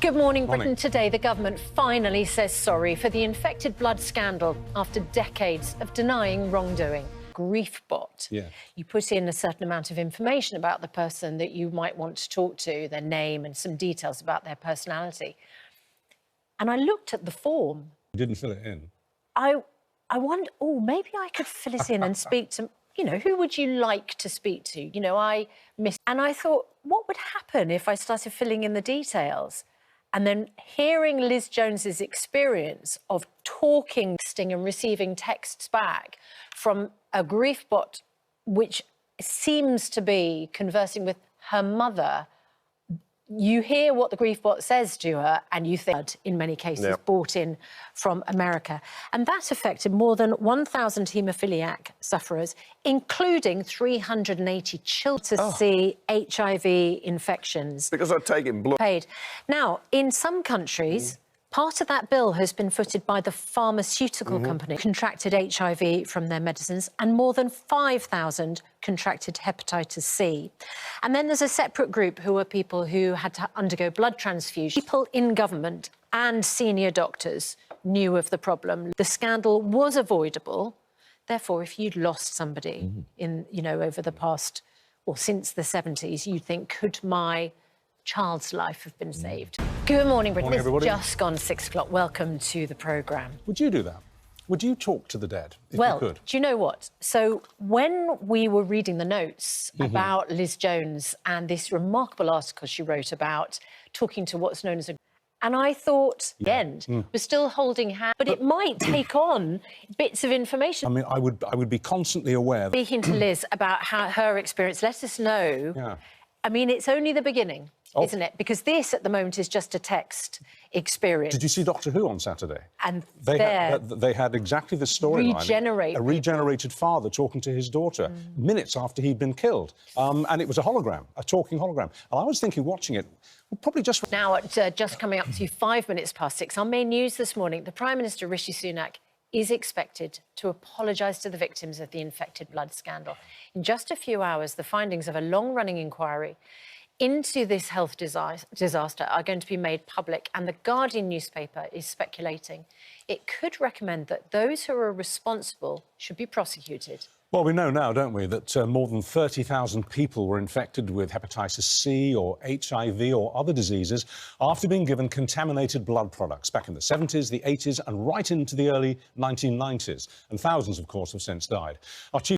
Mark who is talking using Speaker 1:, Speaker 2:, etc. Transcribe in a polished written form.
Speaker 1: Good morning, Britain. Today, the government finally says sorry for the infected blood scandal after decades of denying wrongdoing. Grief bot.
Speaker 2: Yeah.
Speaker 1: You put in a certain amount of information about the person that you might want to talk to, their name and some details about their personality. And I looked at the form.
Speaker 2: You didn't fill it in.
Speaker 1: I wonder, oh, maybe I could fill it in and speak to, who would you like to speak to? And I thought, what would happen if I started filling in the details? And then hearing Liz Jones's experience of talking and receiving texts back from a grief bot, which seems to be conversing with her mother, you hear what the grief bot says to her and you think, in many cases, brought in from America. And that affected more than 1,000 haemophiliac sufferers, including 380 children to see HIV infections.
Speaker 3: Because they're taking blood.
Speaker 1: Now, in some countries, part of that bill has been footed by the pharmaceutical company, contracted HIV from their medicines, and more than 5,000 contracted hepatitis C. And then there's a separate group who are people who had to undergo blood transfusion. People in government and senior doctors knew of the problem. The scandal was avoidable. Therefore, if you'd lost somebody over the past, or since the 70s, you'd think, could my child's life have been saved? Good morning, Britain. It's just gone 6 o'clock. Welcome to the programme.
Speaker 2: Would you do that? Would you talk to the dead if you could?
Speaker 1: Do you know what? So when we were reading the notes about Liz Jones and this remarkable article she wrote about talking to what's known as a... And I thought, we're still holding hands, but it might take on bits of information.
Speaker 2: I mean, I would be constantly aware.
Speaker 1: Speaking to Liz about her experience, let us know.
Speaker 2: Yeah.
Speaker 1: I mean, it's only the beginning, isn't it? Because this, at the moment, is just a text experience.
Speaker 2: Did you see Doctor Who on Saturday?
Speaker 1: And
Speaker 2: they had exactly the storyline. A regenerated father talking to his daughter minutes after he'd been killed. And it was a hologram, a talking hologram. And I was thinking, watching it, we'll probably just...
Speaker 1: Now, just coming up to 5 minutes past 6, on main news this morning, the Prime Minister, Rishi Sunak, is expected to apologise to the victims of the infected blood scandal. In just a few hours, the findings of a long-running inquiry into this health disaster are going to be made public, and The Guardian newspaper is speculating it could recommend that those who are responsible should be prosecuted.
Speaker 2: Well, we know now, don't we, that more than 30,000 people were infected with hepatitis C or HIV or other diseases after being given contaminated blood products back in the 70s, the 80s and right into the early 1990s. And thousands, of course, have since died. Our chief